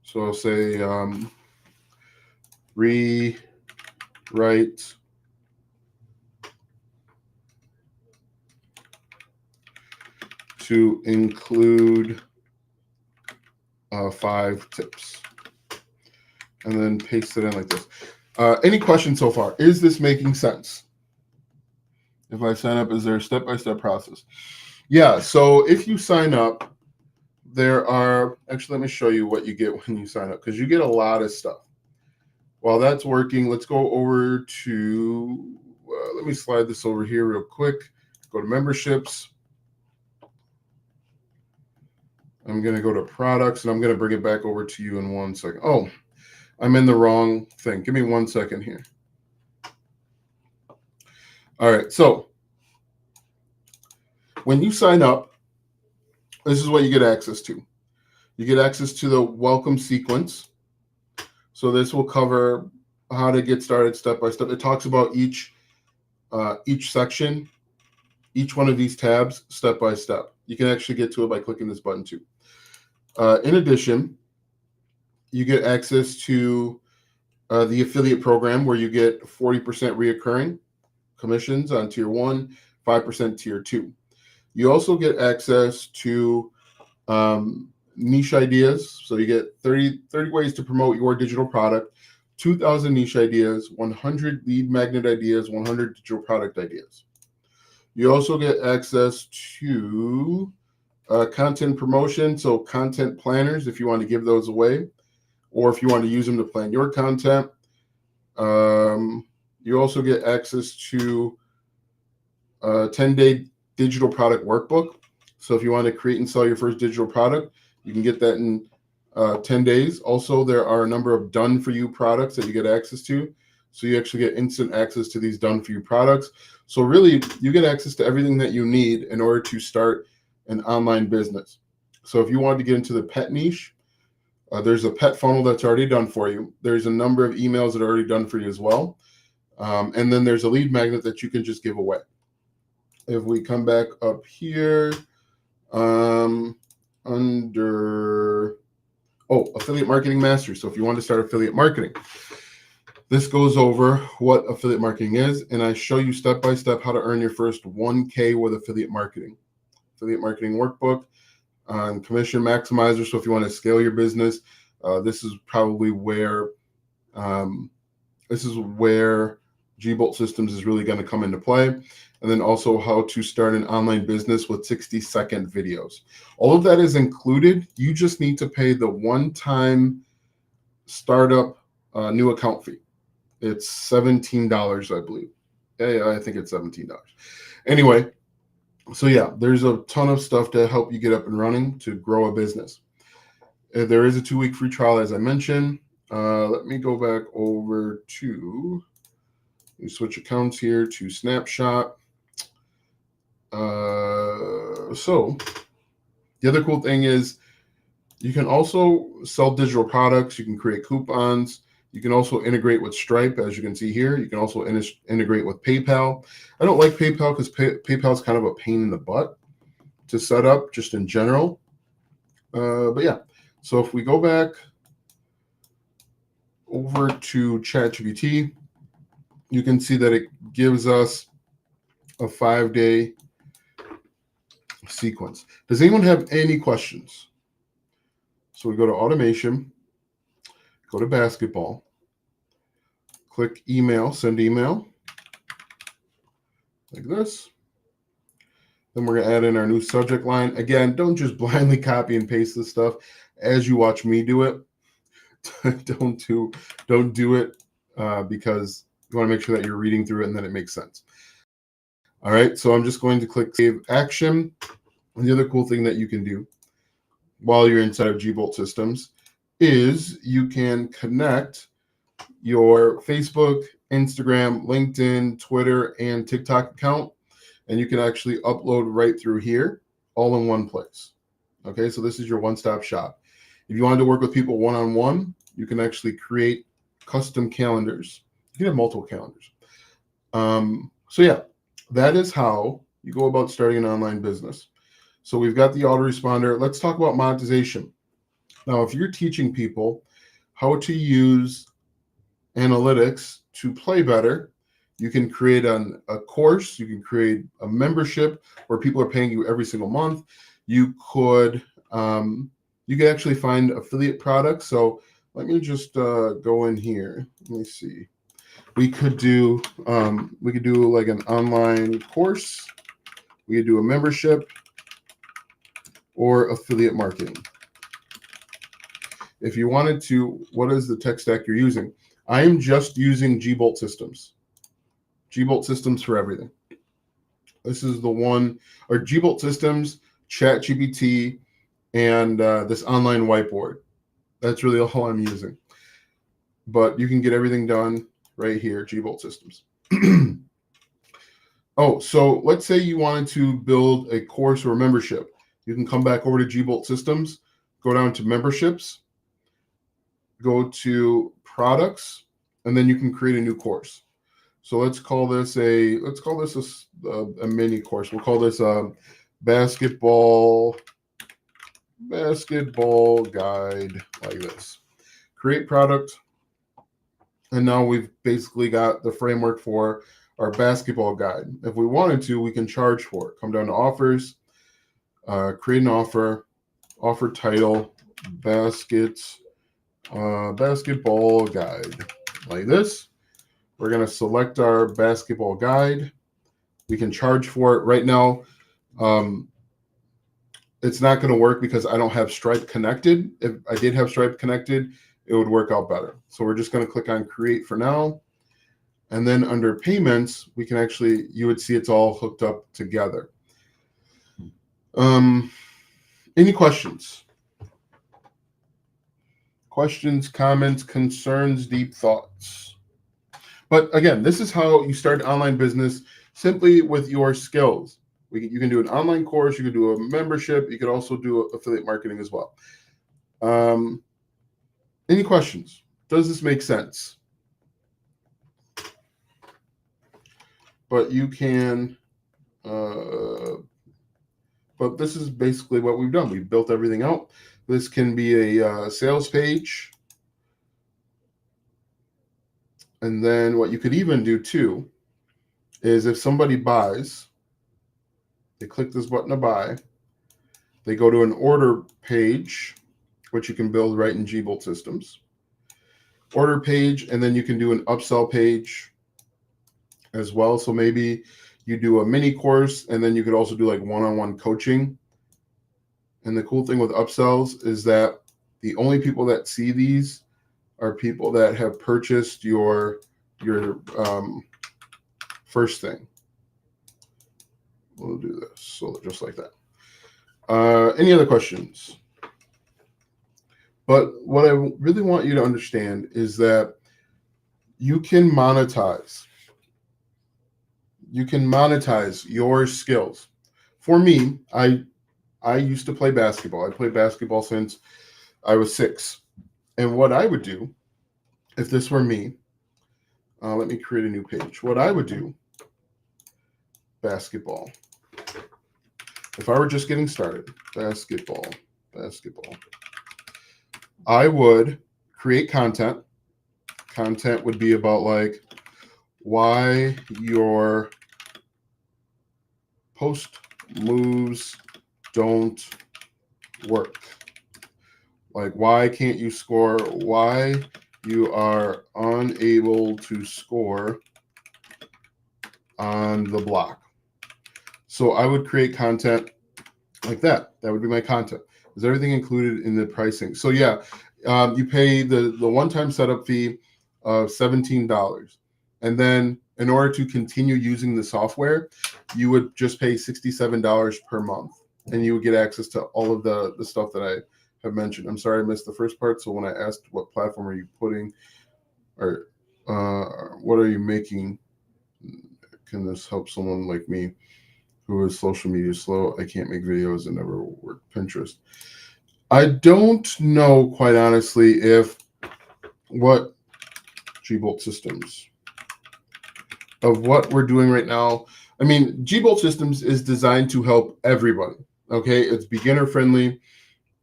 So I'll say rewrite to include 5 tips, and then paste it in like this. Any questions so far? Is this making sense? If I sign up, is there a step-by-step process? Yeah, so if you sign up, there are, actually, let me show you what you get when you sign up, because you get a lot of stuff. While that's working, let's go over to, let me slide this over here real quick. Go to memberships. I'm going to go to products, and I'm going to bring it back over to you in 1 second. Oh, I'm in the wrong thing. Give me 1 second here. All right, so when you sign up, this is what you get access to. You get access to the welcome sequence. So this will cover how to get started step by step. It talks about each section each one of these tabs step by step. You can actually get to it by clicking this button too. In addition, you get access to the affiliate program where you get 40% reoccurring commissions on tier 1, 5% tier 2. You also get access to niche ideas. So you get 30 ways to promote your digital product, 2,000 niche ideas, 100 lead magnet ideas, 100 digital product ideas. You also get access to content promotion, so content planners if you want to give those away, or if you want to use them to plan your content. You also get access to a 10-day digital product workbook. So if you want to create and sell your first digital product, you can get that in 10 days. Also, there are a number of done-for-you products that you get access to. So you actually get instant access to these done-for-you products. So really, you get access to everything that you need in order to start an online business. So if you want to get into the pet niche, there's a pet funnel that's already done for you. There's a number of emails that are already done for you as well. And then there's a lead magnet that you can just give away. If we come back up here, under affiliate marketing mastery. So if you want to start affiliate marketing, this goes over what affiliate marketing is, and I show you step by step how to earn your first 1K with affiliate marketing workbook on commission maximizer. So if you want to scale your business, this is probably where G-Bolt Systems is really going to come into play. And then also how to start an online business with 60-second videos. All of that is included. You just need to pay the one-time startup new account fee. It's $17, I believe. Yeah, I think it's $17. Anyway, so yeah, there's a ton of stuff to help you get up and running to grow a business. There is a 2-week free trial, as I mentioned. Let me go back over to, we switch accounts here to Snapshot. So the other cool thing is you can also sell digital products. You can create coupons. You can also integrate with Stripe, as you can see here. You can also integrate with PayPal. I don't like PayPal because PayPal is kind of a pain in the butt to set up just in general. But yeah, so if we go back over to ChatGPT, you can see that it gives us a 5-day sequence. Does anyone have any questions? So we go to automation, go to basketball, click email, send email, like this. Then we're going to add in our new subject line. Again, don't just blindly copy and paste this stuff as you watch me do it. Don't do it because you want to make sure that you're reading through it and then it makes sense. All right, so I'm just going to click Save Action. And the other cool thing that you can do while you're inside of G-Bolt Systems is you can connect your Facebook, Instagram, LinkedIn, Twitter, and TikTok account, and you can actually upload right through here, all in one place. Okay, so this is your one-stop shop. If you wanted to work with people one-on-one, you can actually create custom calendars. You can have multiple calendars. So yeah, that is how you go about starting an online business. So we've got the autoresponder. Let's talk about monetization. Now, if you're teaching people how to use analytics to play better, you can create a course. You can create a membership where people are paying you every single month. You could actually find affiliate products. So let me just go in here. Let me see. We could do like an online course. We could do a membership or affiliate marketing. If you wanted to, what is the tech stack you're using? I am just using G-Bolt Systems. G-Bolt Systems for everything. This is the one, or G-Bolt Systems, ChatGPT, and this online whiteboard. That's really all I'm using. But you can get everything done right here, G-Bolt Systems. Oh, so let's say you wanted to build a course or a membership. You can come back over to G-Bolt Systems, go down to memberships, go to products, and then you can create a new course. So let's call this a mini course. We'll call this basketball guide, like this. Create product, and now we've basically got the framework for our basketball guide. If we wanted to, we can charge for it. Come down to offers, create an offer title, basketball guide, like this. We're going to select our basketball guide. We can charge for it. Right now, it's not going to work because I don't have Stripe connected. If I did have Stripe connected, it would work out better. So we're just going to click on create for now. And then under payments, we can actually, you would see it's all hooked up together. Any questions? Questions, comments, concerns, deep thoughts? But again, this is how you start an online business, simply with your skills. You can do an online course, you can do a membership, you could also do affiliate marketing as well. Any questions? Does this make sense? But you can, but this is basically what we've done. We've built everything out. This can be a sales page. And then what you could even do too is if somebody buys, they click this button to buy, they go to an order page, which you can build right in Gbolt Systems. Order page, and then you can do an upsell page as well. So maybe you do a mini course, and then you could also do like one-on-one coaching. And the cool thing with upsells is that the only people that see these are people that have purchased your first thing. We'll do this, so just like that. Any other questions? But what I really want you to understand is that you can monetize. You can monetize your skills. For me, I used to play basketball. I played basketball since I was 6. And what I would do, if this were me, let me create a new page. What I would do, basketball. If I were just getting started, basketball. I would create content. Content would be about like why your post moves don't work. Like, why can't you score? Why you are unable to score on the block. So I would create content like that. That would be my content. Is everything included in the pricing? So yeah, you pay the one-time setup fee of $17. And then in order to continue using the software, you would just pay $67 per month. And you would get access to all of the stuff that I have mentioned. I'm sorry I missed the first part. So when I asked what platform are you putting, or what are you making, can this help someone like me who is social media slow? I can't make videos and never work Pinterest. I don't know, quite honestly, if what Gbolt Systems, of what we're doing right now. I mean, Gbolt Systems is designed to help everybody. Okay, it's beginner friendly.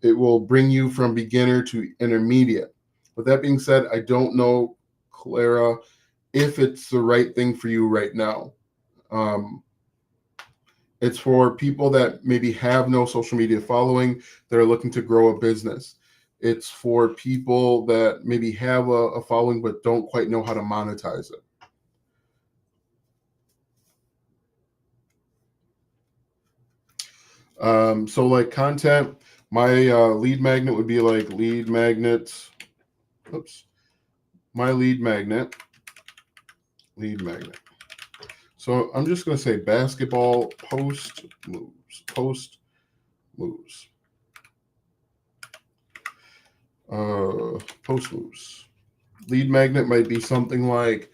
It will bring you from beginner to intermediate. With that being said, I don't know, Clara, if it's the right thing for you right now. It's for people that maybe have no social media following, that are looking to grow a business. It's for people that maybe have a following but don't quite know how to monetize it. So like content, my lead magnet would be like lead magnets. Oops. My lead magnet. So I'm just going to say basketball post moves. Post moves. Lead magnet might be something like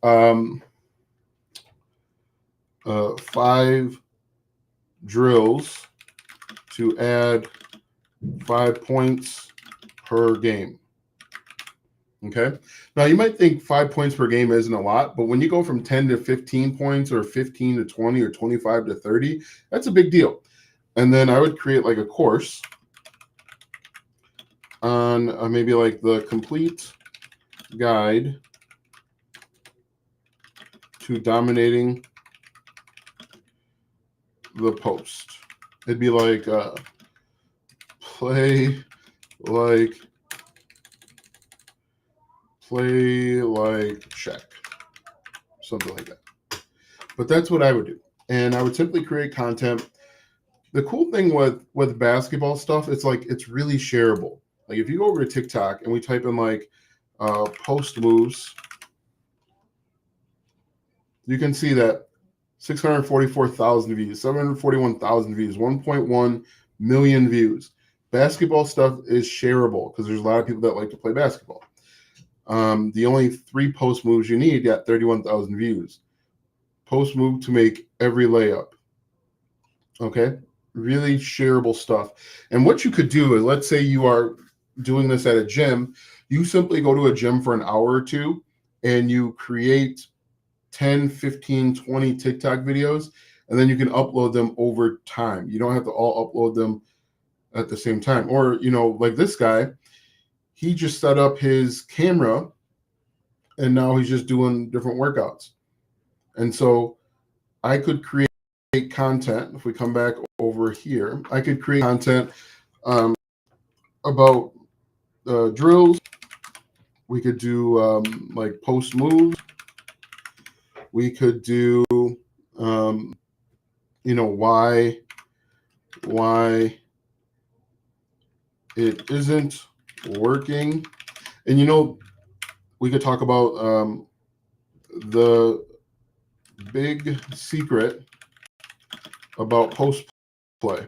5 drills to add 5 points per game. Okay. Now you might think 5 points per game isn't a lot, but when you go from 10 to 15 points or 15 to 20 or 25 to 30, that's a big deal. And then I would create like a course on maybe like the complete guide to dominating the post. It'd be like play like check, something like that. But that's what I would do, and I would simply create content. The cool thing with basketball stuff, it's like it's really shareable. Like if you go over to TikTok and we type in like post moves, you can see that 644,000 views, 741,000 views, 1.1 million views. Basketball stuff is shareable because there's a lot of people that like to play basketball. The only 3 post moves you need got 31,000 views. Post move to make every layup. Okay, really shareable stuff. And what you could do is, let's say you are doing this at a gym, you simply go to a gym for an hour or two and you create 10, 15, 20 TikTok videos, and then you can upload them over time. You don't have to all upload them at the same time. Or, like this guy, he just set up his camera and now he's just doing different workouts. And so I could create content. If we come back over here, I could create content about drills. We could do like post moves. We could do why it isn't working. And we could talk about the big secret about post play.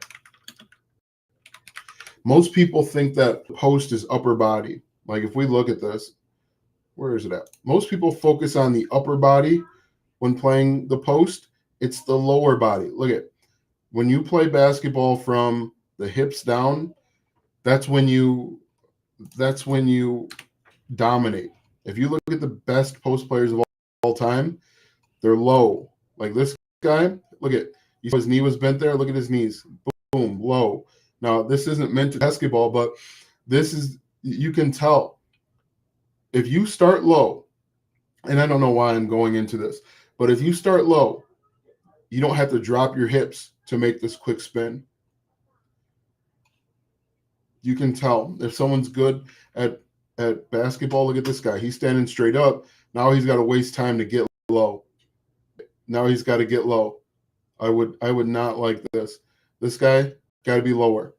Most people think that post is upper body. Like if we look at this, where is it at? Most people focus on the upper body when playing the post. It's the lower body. Look at, when you play basketball from the hips down, that's when you dominate. If you look at the best post players of all time, they're low. Like this guy, look at, his knee was bent there. Look at his knees. Boom, low. Now, this isn't meant to basketball, but you can tell. If you start low, and I don't know why I'm going into this, but if you start low, you don't have to drop your hips to make this quick spin. You can tell if someone's good at basketball. Look at this guy. He's standing straight up. Now he's got to waste time to get low. Now he's got to get low. I would not like this. This guy got to be lower.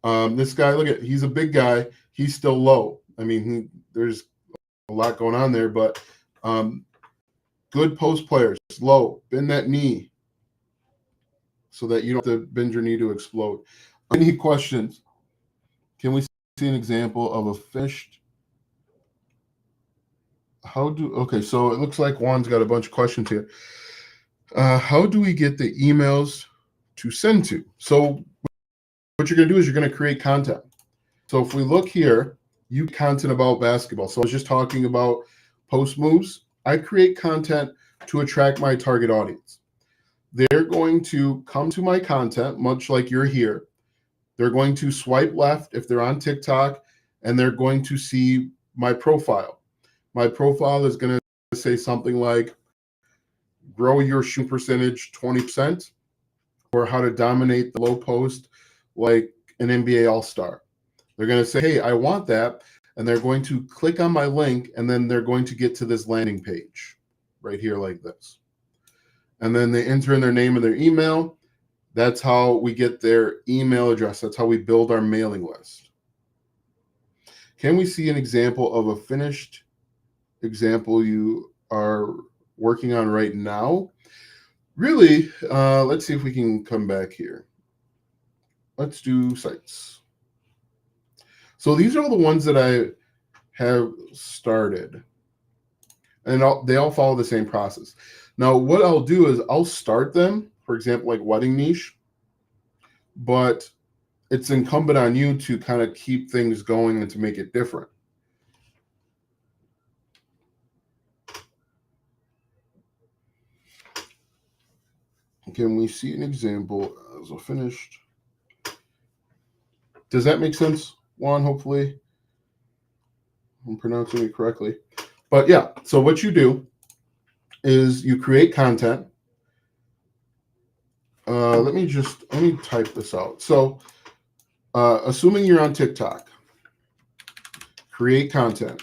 This guy, look at, he's a big guy. He's still low. I mean, there's a lot going on there, but good post players, low. Bend that knee so that you don't have to bend your knee to explode. Any questions? Can we see an example of a finished? Okay, so it looks like Juan's got a bunch of questions here. How do we get the emails to send to? So what you're going to do is you're going to create content. So if we look here, you content about basketball. So I was just talking about post moves. I create content to attract my target audience. They're going to come to my content, much like you're here. They're going to swipe left if they're on TikTok, and they're going to see my profile. My profile is going to say something like, grow your shoot percentage 20%, or how to dominate the low post like an NBA All-Star. They're going to say, hey, I want that. And they're going to click on my link, and then they're going to get to this landing page right here like this. And then they enter in their name and their email. That's how we get their email address. That's how we build our mailing list. Can we see an example of a finished example you are working on right now? Really, let's see if we can come back here. Let's do sites. So these are the ones that I have started. And they all follow the same process. Now, what I'll do is I'll start them, for example, like wedding niche, but it's incumbent on you to kind of keep things going and to make it different. Can we see an example as a finished? Does that make sense, Juan? Hopefully I'm pronouncing it correctly. But yeah, so what you do is you create content. Let me type this out. So assuming you're on TikTok, create content,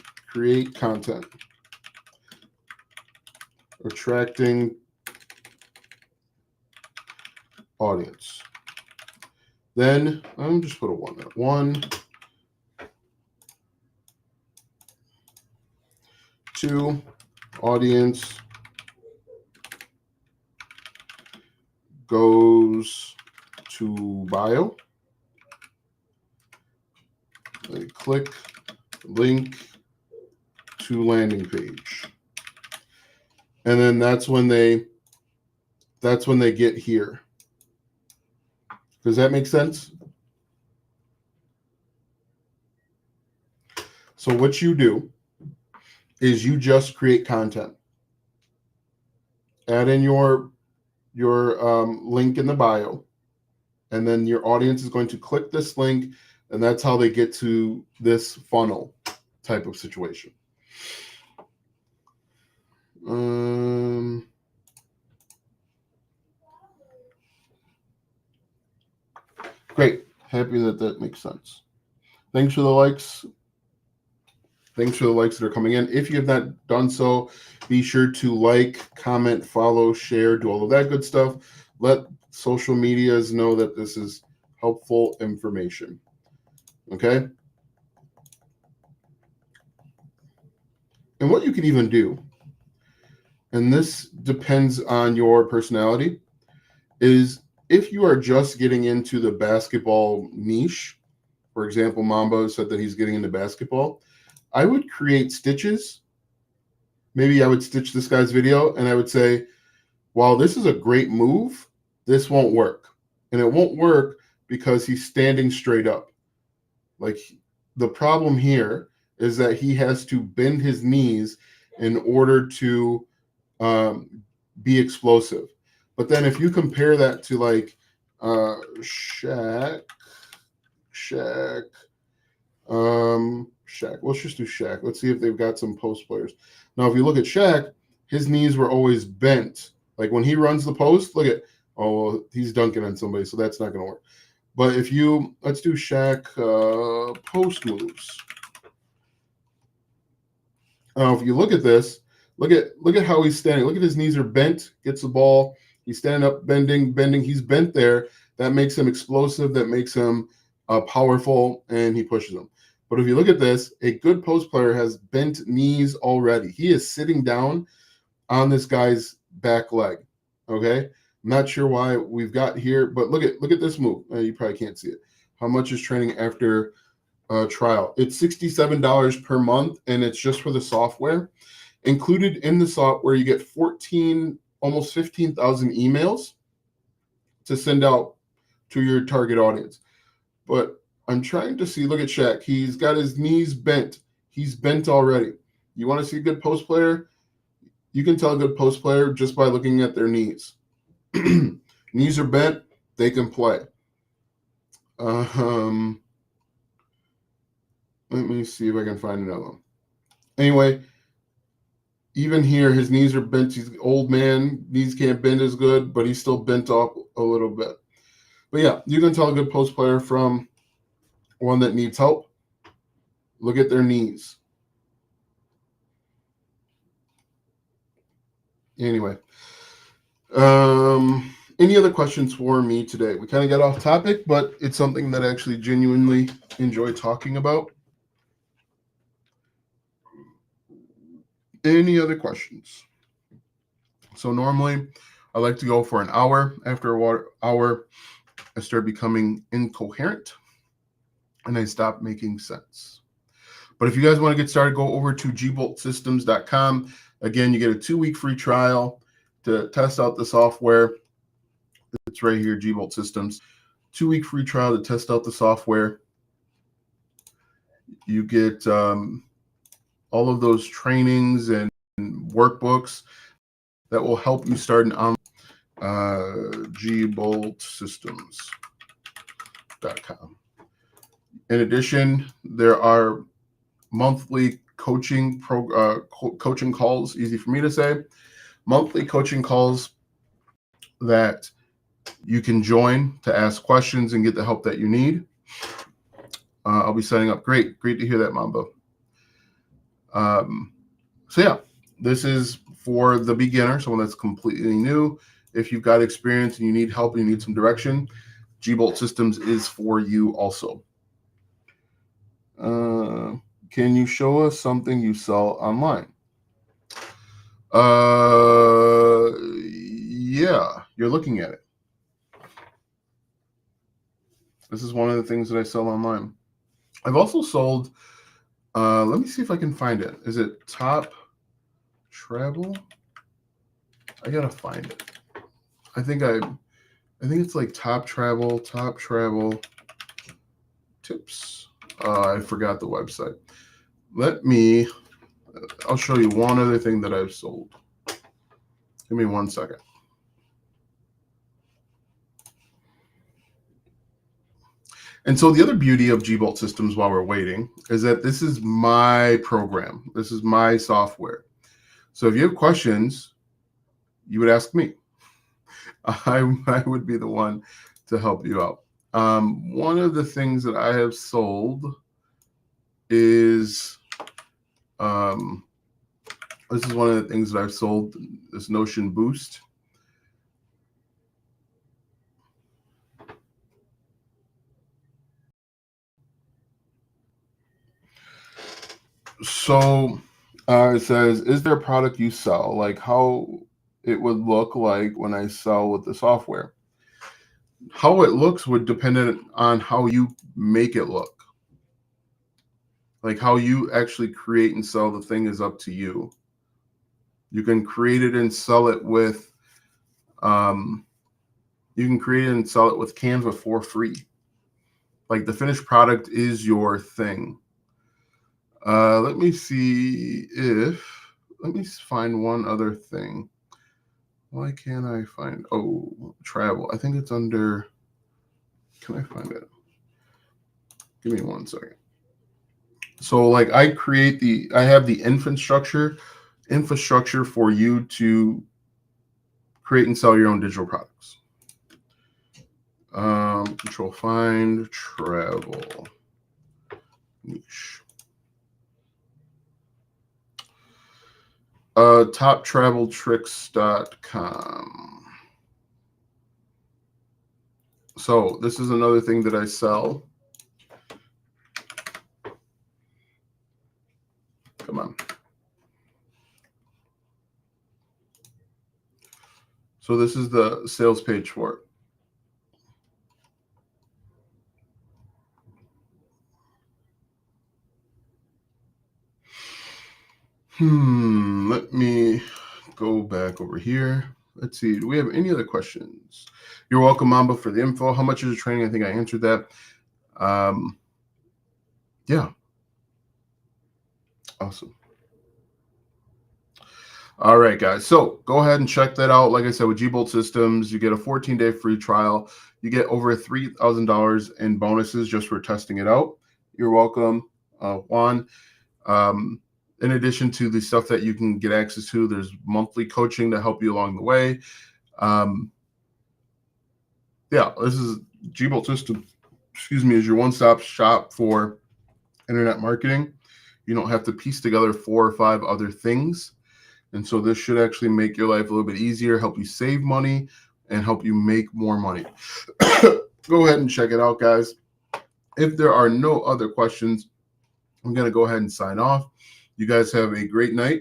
attracting audience. Then I'm just put a 1 there. 1, 2, audience goes to bio. They click link to landing page. And then that's when they get here. Does that make sense? So what you do is you just create content. Add in your link in the bio, and then your audience is going to click this link, and that's how they get to this funnel type of situation. Great. Happy that makes sense. Thanks for the likes. Thanks for the likes that are coming in. If you have not done so, be sure to like, comment, follow, share, do all of that good stuff. Let social medias know that this is helpful information. Okay? And what you can even do, and this depends on your personality, is if you are just getting into the basketball niche, for example, Mamba said that he's getting into basketball, I would create stitches. Maybe I would stitch this guy's video and I would say, while this is a great move, this won't work. And it won't work because he's standing straight up. Like, the problem here is that he has to bend his knees in order to be explosive. But then if you compare that to like Shaq, let's just do Shaq. Let's see if they've got some post players. Now, if you look at Shaq, his knees were always bent. Like when he runs the post, look at, oh, well, he's dunking on somebody, so that's not going to work. But if you, let's do Shaq post moves. If you look at this, look at how he's standing. Look at his knees are bent, gets the ball. He's standing up, bending. He's bent there. That makes him explosive. That makes him powerful, and he pushes them. But if you look at this, a good post player has bent knees already. He is sitting down on this guy's back leg. Okay, I'm not sure why we've got here, but look at this move. You probably can't see it. How much is training after trial? It's $67 per month, and it's just for the software. Included in the software, you get 14, almost 15,000 emails to send out to your target audience. But I'm trying to see, look at Shaq. He's got his knees bent. He's bent already. You want to see a good post player? You can tell a good post player just by looking at their knees. Knees are bent, they can play. Let me see if I can find another one. Anyway, even here, his knees are bent. He's an old man. Knees can't bend as good, but he's still bent off a little bit. But yeah, you can tell a good post player from one that needs help. Look at their knees. Anyway, any other questions for me today? We kind of got off topic, but it's something that I actually genuinely enjoy talking about. Any other questions? So normally I like to go for an hour. After an hour, I start becoming incoherent and I stop making sense. But if you guys want to get started, go over to gboltsystems.com. Again, you get a 2-week free trial to test out the software. It's right here, Gbolt Systems. 2-week free trial to test out the software. You get all of those trainings and workbooks that will help you start an online. gboltsystems.com. In addition, there are monthly coaching coaching calls, easy for me to say, monthly coaching calls that you can join to ask questions and get the help that you need. I'll be setting up. Great to hear that, Mambo. So yeah, this is for the beginner, someone that's completely new. If you've got experience and you need help and you need some direction, G-Bolt Systems is for you also. Can you show us something you sell online? Yeah, you're looking at it. This is one of the things that I sell online. I've also sold, let me see if I can find it. Is it Top Travel? I gotta find it. I think it's like Top Travel tips. I forgot the website. I'll show you one other thing that I've sold. Give me 1 second. And so the other beauty of G-Bolt Systems while we're waiting is that this is my program. This is my software. So if you have questions, you would ask me. I would be the one to help you out. One of the things that I have sold is, this is one of the things that I've sold, this Notion Boost. So it says, is there a product you sell? Like how it would look like when I sell with the software. How it looks would depend on how you make it look. Like how you actually create and sell the thing is up to you. You can create it and sell it with, Canva for free. Like the finished product is your thing. Let me find one other thing. Why can't I find, travel. I think it's under, can I find it? Give me 1 second. So like I have the infrastructure for you to create and sell your own digital products. Control find travel niche. Toptraveltricks.com. So this is another thing that I sell. Come on. So this is the sales page for it. Let me go back over here. Let's see. Do we have any other questions? You're welcome, Mamba, for the info. How much is the training? I think I answered that. Yeah. Awesome. All right, guys. So go ahead and check that out. Like I said, with G-Bolt Systems, you get a 14-day free trial. You get over $3,000 in bonuses just for testing it out. You're welcome, Juan. In addition to the stuff that you can get access to, there's monthly coaching to help you along the way. This is G-Bolt Systems, is your one-stop shop for internet marketing. You don't have to piece together 4 or 5 other things. And so this should actually make your life a little bit easier, help you save money, and help you make more money. Go ahead and check it out, guys. If there are no other questions, I'm going to go ahead and sign off. You guys have a great night.